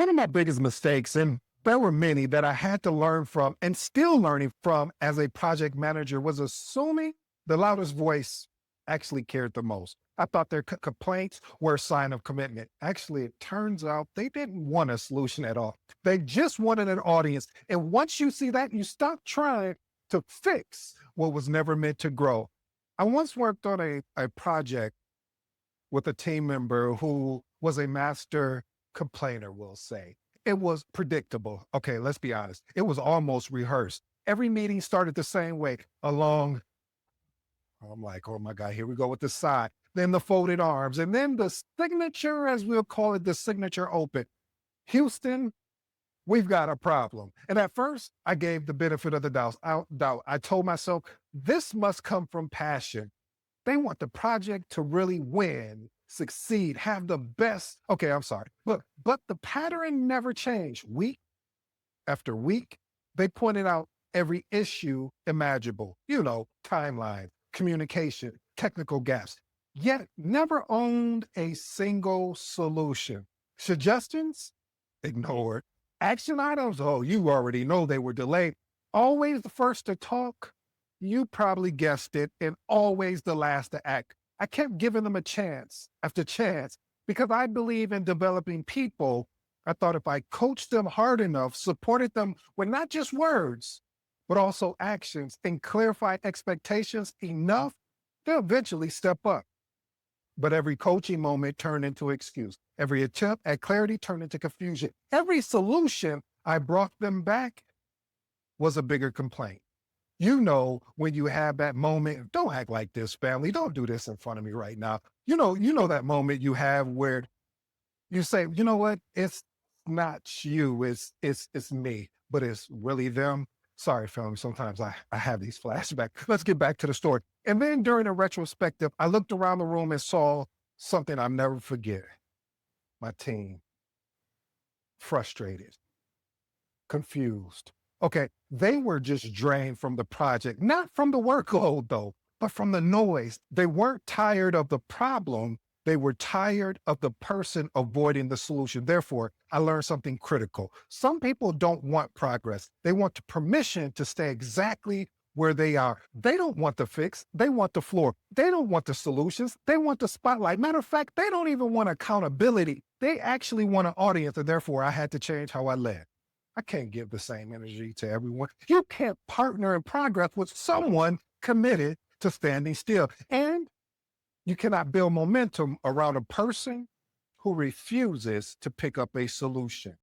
One of my biggest mistakes, and there were many that I had to learn from and still learning from as a project manager, was assuming the loudest voice actually cared the most. I thought their complaints were a sign of commitment. Actually, it turns out they didn't want a solution at all. They just wanted an audience. And once you see that, you stop trying to fix what was never meant to grow. I once worked on a project with a team member who was a master complainer, we'll say. It was predictable. Okay, let's be honest. It was almost rehearsed. Every meeting started the same way, along. I'm like, oh my God, here we go with the sigh. Then the folded arms, and then the signature, as we'll call it, the signature open. Houston, we've got a problem. And at first, I gave the benefit of the doubt. I told myself, this must come from passion. They want the project to really win, succeed, have the best. Okay, I'm sorry. Look, but the pattern never changed. Week after week, they pointed out every issue imaginable, timeline, communication, technical gaps, yet never owned a single solution. Suggestions? Ignored. Action items? Oh, you already know they were delayed. Always the first to talk? You probably guessed it, and always the last to act. I kept giving them a chance after chance because I believe in developing people. I thought if I coached them hard enough, supported them with not just words, but also actions and clarified expectations enough, they'll eventually step up. But every coaching moment turned into excuse. Every attempt at clarity turned into confusion. Every solution I brought them back was a bigger complaint. When you have that moment, don't act like this, family. Don't do this in front of me right now. You know that moment you have where you say, you know what? It's not you, it's me, but it's really them. Sorry, family. Sometimes I have these flashbacks. Let's get back to the story. And then during a retrospective, I looked around the room and saw something I'll never forget. My team, frustrated, confused. Okay, they were just drained from the project, not from the workload though, but from the noise. They weren't tired of the problem. They were tired of the person avoiding the solution. Therefore, I learned something critical. Some people don't want progress. They want the permission to stay exactly where they are. They don't want the fix. They want the floor. They don't want the solutions. They want the spotlight. Matter of fact, they don't even want accountability. They actually want an audience, and therefore I had to change how I led. I can't give the same energy to everyone. You can't partner in progress with someone committed to standing still. And you cannot build momentum around a person who refuses to pick up a solution.